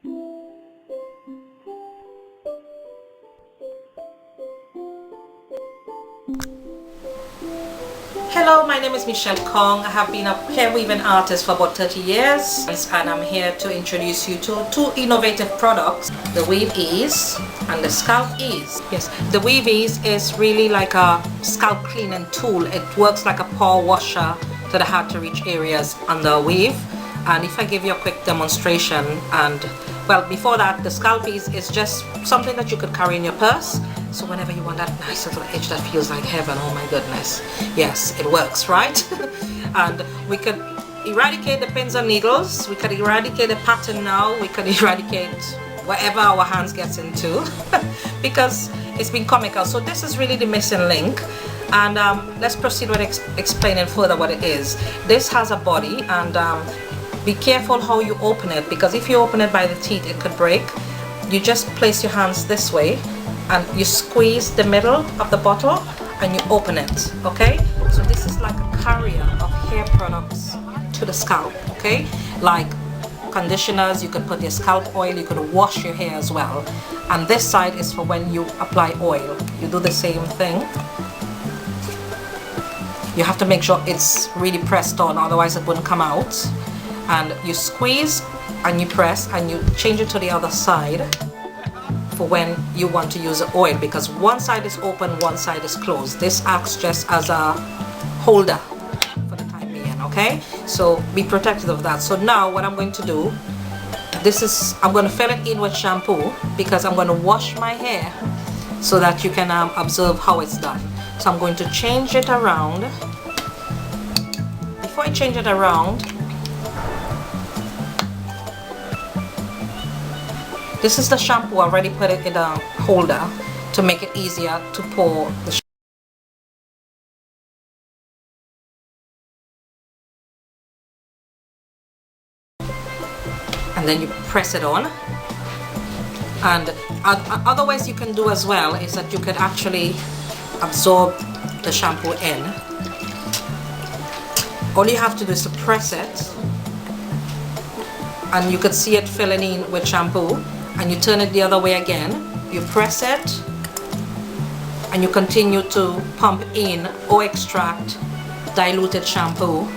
Hello, my name is Michelle Kong. I have been a hair weaving artist for about 30 years, and I'm here to introduce you to two innovative products, the WEAVEEZZ and the SCALPEEEZZZ. Yes, the WEAVEEZZ is really like a scalp cleaning tool. It works like a power washer to the hard to reach areas under weave. And if I give you a quick demonstration, and well, before that, the SCALPEEEZZZ is just something that you could carry in your purse. So whenever you want that nice little edge that feels like heaven, oh my goodness, yes, it works, right? And we could eradicate the pins and needles, we could eradicate the pattern now, we could eradicate whatever our hands gets into because it's been comical. So this is really the missing link, and let's proceed with explaining further what it is. This has a body, and be careful how you open it, because if you open it by the teeth it could break. You just place your hands this way and you squeeze the middle of the bottle and you open it, okay? So this is like a carrier of hair products to the scalp, okay? Like conditioners, you could put your scalp oil, you could wash your hair as well. And this side is for when you apply oil. You do the same thing. You have to make sure it's really pressed on, otherwise it wouldn't come out. And you squeeze and you press and you change it to the other side for when you want to use the oil, because one side is open, one side is closed. This acts just as a holder for the time being, okay? So be protective of that. So now what I'm going to do, I'm going to fill it in with shampoo, because I'm going to wash my hair so that you can observe how it's done. So I'm going to change it around. Before I change it around, this is the shampoo. I already put it in a holder to make it easier to pour the shampoo. And then you press it on. And other ways you can do as well is that you could actually absorb the shampoo in. All you have to do is to press it, and you could see it filling in with shampoo. And you turn it the other way again, you press it, and you continue to pump in or extract diluted shampoo.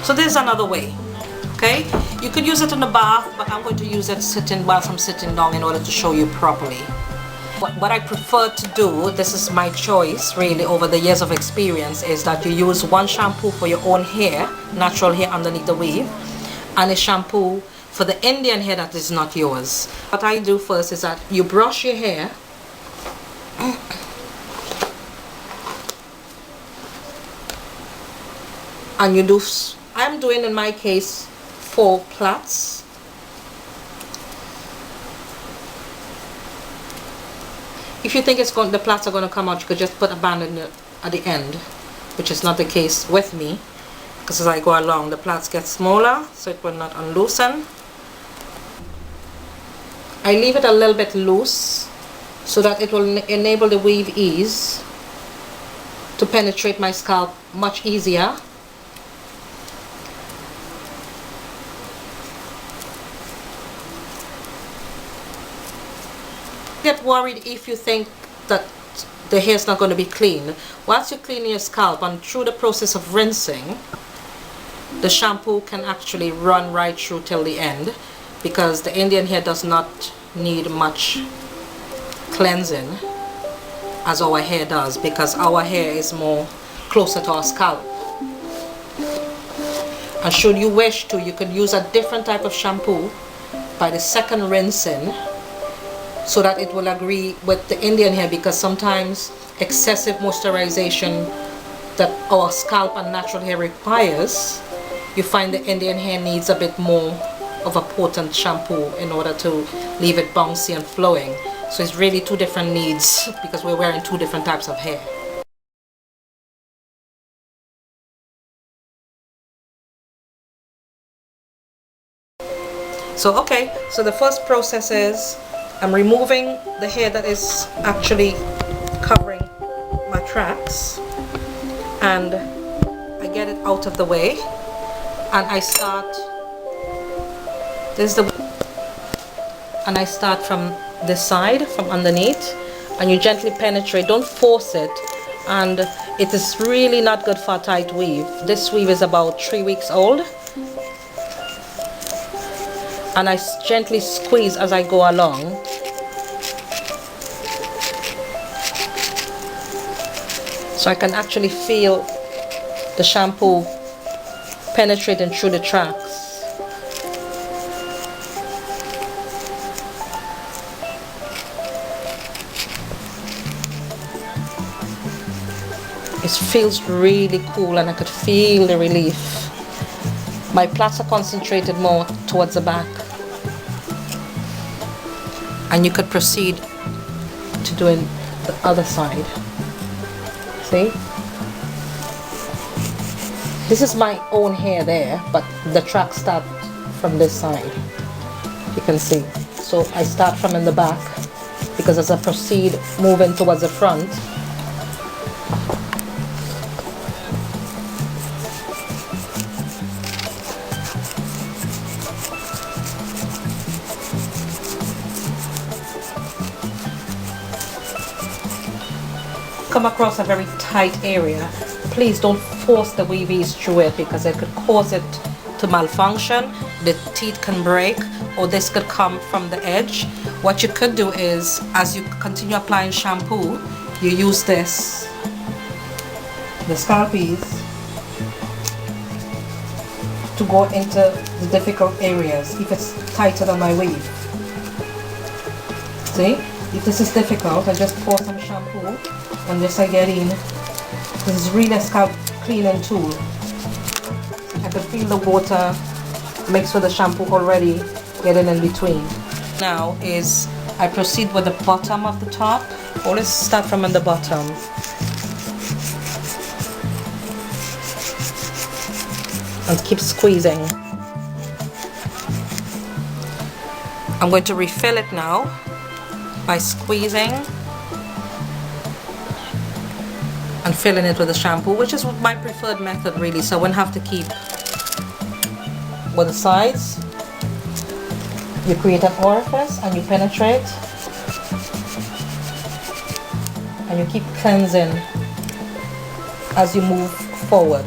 So there's another way, okay? You could use it in the bath, but I'm going to use it whilst I'm sitting down in order to show you properly. What I prefer to do, this is my choice really over the years of experience, is that you use one shampoo for your own hair, natural hair underneath the weave, and a shampoo for the Indian hair that is not yours. What I do first is that you brush your hair and you do, I'm doing in my case 4 plaits. If you think the plaits are going to come out, you could just put a band at the end, which is not the case with me, because as I go along the plaits get smaller, so it will not unloosen. I leave it a little bit loose so that it will enable the WEAVEEZZ to penetrate my scalp much easier. Get worried if you think that the hair is not going to be clean. Whilst you're cleaning your scalp and through the process of rinsing, the shampoo can actually run right through till the end, because the Indian hair does not need much cleansing as our hair does, because our hair is more closer to our scalp. And should you wish to, you could use a different type of shampoo by the second rinsing, so that it will agree with the Indian hair, because sometimes excessive moisturization that our scalp and natural hair requires, you find the Indian hair needs a bit more of a potent shampoo in order to leave it bouncy and flowing. So it's really 2 different needs, because we're wearing 2 different types of hair. So okay, so the first process is I'm removing the hair that is actually covering my tracks, and I get it out of the way, and I start This is the, and I start from this side, from underneath, and you gently penetrate. Don't force it, and it is really not good for a tight weave. This weave is about 3 weeks old, and I gently squeeze as I go along. So I can actually feel the shampoo penetrating through the tracks. It feels really cool, and I could feel the relief. My plaits are concentrated more towards the back. And you could proceed to doing the other side. See? This is my own hair there, but the tracks start from this side. You can see. So I start from in the back, because as I proceed moving towards the front, come across a very tight area, please don't force the Weaveeezz through it, because it could cause it to malfunction. The teeth can break, or this could come from the edge. What you could do is, as you continue applying shampoo, you use this, the SCALPEEEZZZ, to go into the difficult areas if it's tighter than my weave. See? If this is difficult, I just pour some shampoo and just I get in. This is really a scalp cleaning tool. I can feel the water mixed with the shampoo already getting in between. Now is I proceed with the bottom of the top. Always start from in the bottom. And keep squeezing. I'm going to refill it now by squeezing and filling it with the shampoo, which is my preferred method really, so I wouldn't have to keep with the sides. You create an orifice and you penetrate and you keep cleansing as you move forward.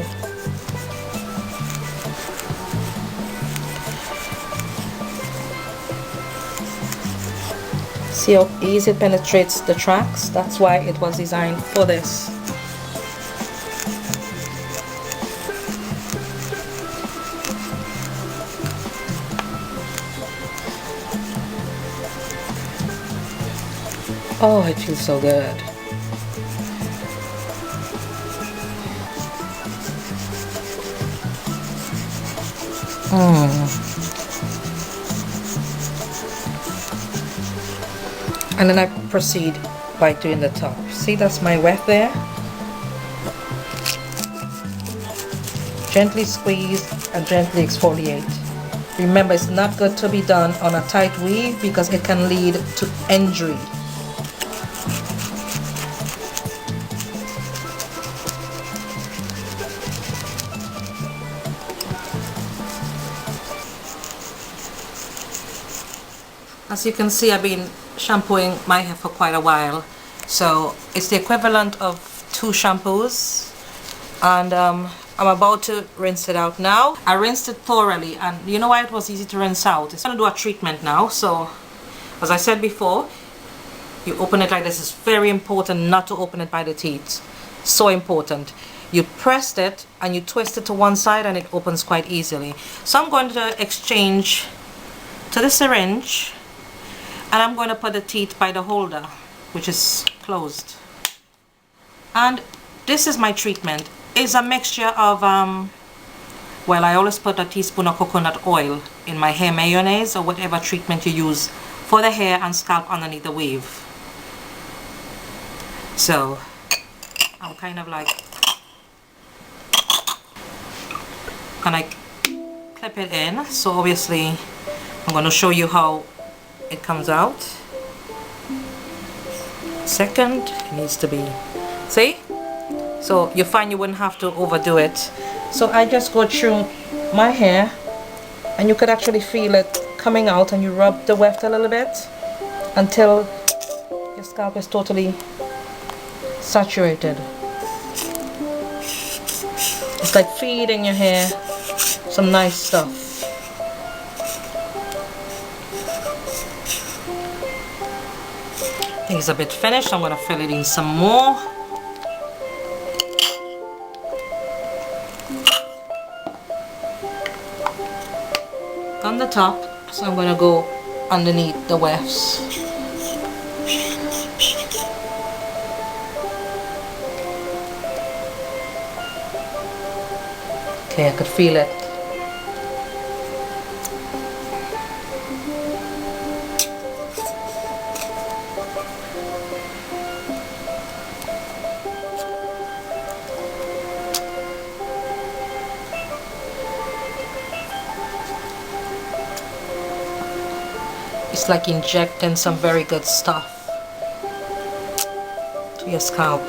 See how easy it penetrates the tracks? That's why it was designed for this. Oh, it feels so good. And then I proceed by doing the top. See, that's my weft there. Gently squeeze and gently exfoliate. Remember, it's not good to be done on a tight weave because it can lead to injury. As you can see, I've been shampooing my hair for quite a while, so it's the equivalent of 2 shampoos, and I'm about to rinse it out now. I rinsed it thoroughly, and you know why it was easy to rinse out? It's going to do a treatment now. So as I said before, you open it like this. It's very important not to open it by the teeth. So important. You press it and you twist it to one side and it opens quite easily. So I'm going to exchange to the syringe, and I'm going to put the teeth by the holder, which is closed. And this is my treatment. It's a mixture of, well, I always put a teaspoon of coconut oil in my hair mayonnaise or whatever treatment you use for the hair and scalp underneath the weave. So I'm kind of like, and I clip it in. So obviously I'm going to show you how it comes out. Second, it needs to be, see? So you find you wouldn't have to overdo it. So I just go through my hair and you could actually feel it coming out, and you rub the weft a little bit until your scalp is totally saturated. It's like feeding your hair some nice stuff. I think it's a bit finished. I'm going to fill it in some more. On the top, so I'm going to go underneath the wefts. Okay, I could feel it. It's like injecting some very good stuff to your scalp.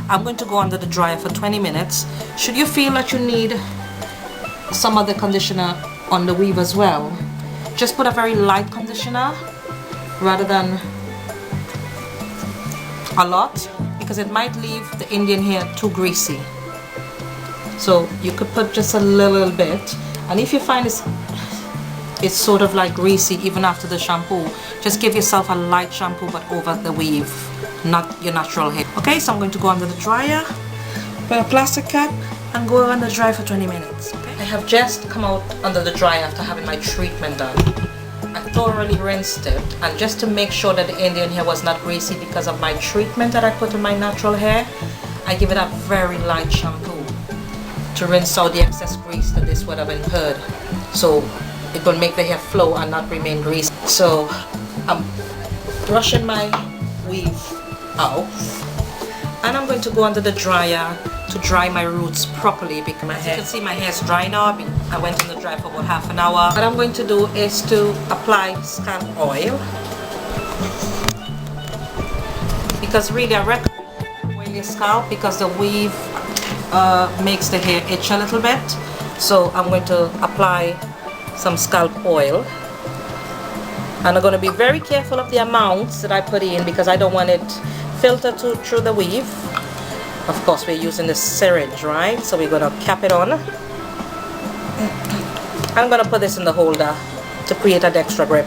I'm going to go under the dryer for 20 minutes. Should you feel that you need some of the conditioner on the weave as well, just put a very light conditioner rather than a lot, because it might leave the Indian hair too greasy. So you could put just a little bit, and if you find it's sort of like greasy even after the shampoo, just give yourself a light shampoo but over the weave, not your natural hair. Okay, so I'm going to go under the dryer, put a plastic cap and go under the dryer for 20 minutes. Okay? I have just come out under the dryer after having my treatment done. I thoroughly rinsed it, and just to make sure that the Indian hair was not greasy because of my treatment that I put in my natural hair, I give it a very light shampoo to rinse out the excess grease that this would have incurred. So it will make the hair flow and not remain greasy. So I'm brushing my weave out, and I'm going to go under the dryer to dry my roots properly, because my hair, you can see my hair is dry now. I went in the dryer for about half an hour. What I'm going to do is to apply scalp oil, because really I recommend oil your scalp because the weave makes the hair itch a little bit. So I'm going to apply some scalp oil, and I'm going to be very careful of the amounts that I put in because I don't want it filtered through the weave. Of course, we're using the syringe, right? So we're going to cap it on. I'm going to put this in the holder to create an extra grip.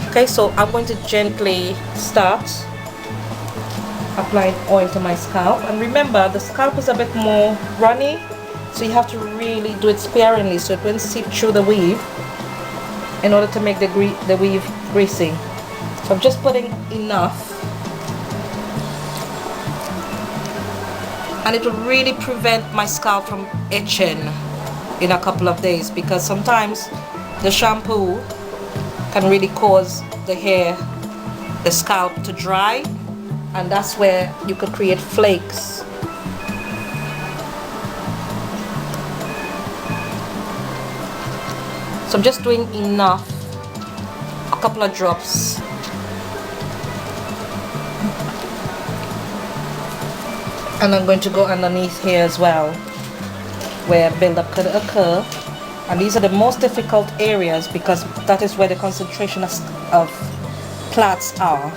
Okay, so I'm going to gently start applying oil to my scalp, and remember the scalp is a bit more runny, so you have to really do it sparingly so it won't seep through the weave in order to make the weave greasy. So I'm just putting enough, and it will really prevent my scalp from itching in a couple of days, because sometimes the shampoo can really cause the scalp to dry, and that's where you could create flakes. So I'm just doing enough, a couple of drops. And I'm going to go underneath here as well, where buildup could occur. And these are the most difficult areas because that is where the concentration of plaits are.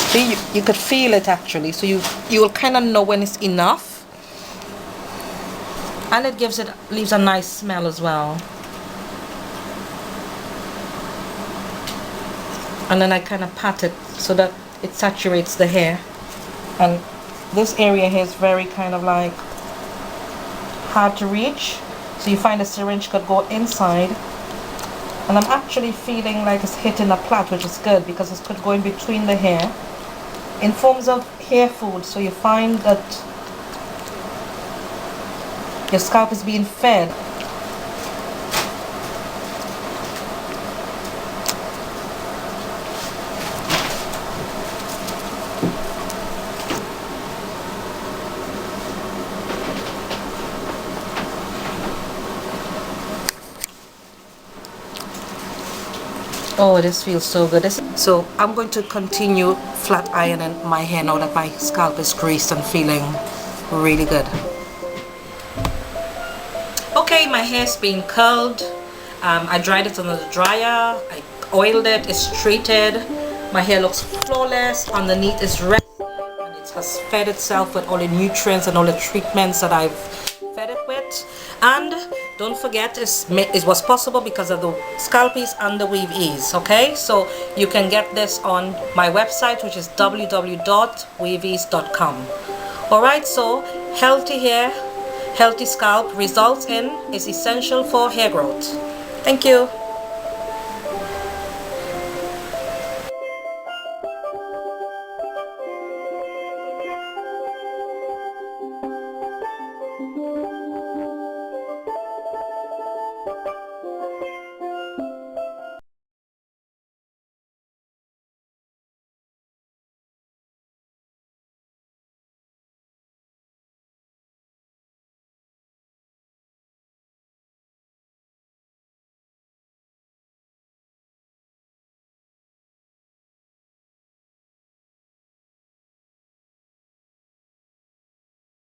See, you could feel it actually, so you will kind of know when it's enough. And it leaves a nice smell as well. And then I kind of pat it so that it saturates the hair. And this area here is very kind of like hard to reach, so you find the syringe could go inside, and I'm actually feeling like it's hitting a plait, which is good because it could go in between the hair in forms of hair food. So you find that your scalp is being fed. Oh, this feels so good. So I'm going to continue flat ironing my hair now that my scalp is greased and feeling really good. Okay, my hair's been curled. I dried it under the dryer. I oiled it. It's treated. My hair looks flawless. Underneath is red, and it has fed itself with all the nutrients and all the treatments that I've fed it with. And don't forget, it was possible because of the SCALPEEEZZZ and the WEAVEEEZZZ. Okay, so you can get this on my website, which is www.weaveeezzz.com. Alright, so healthy hair, healthy scalp results in is essential for hair growth. Thank you.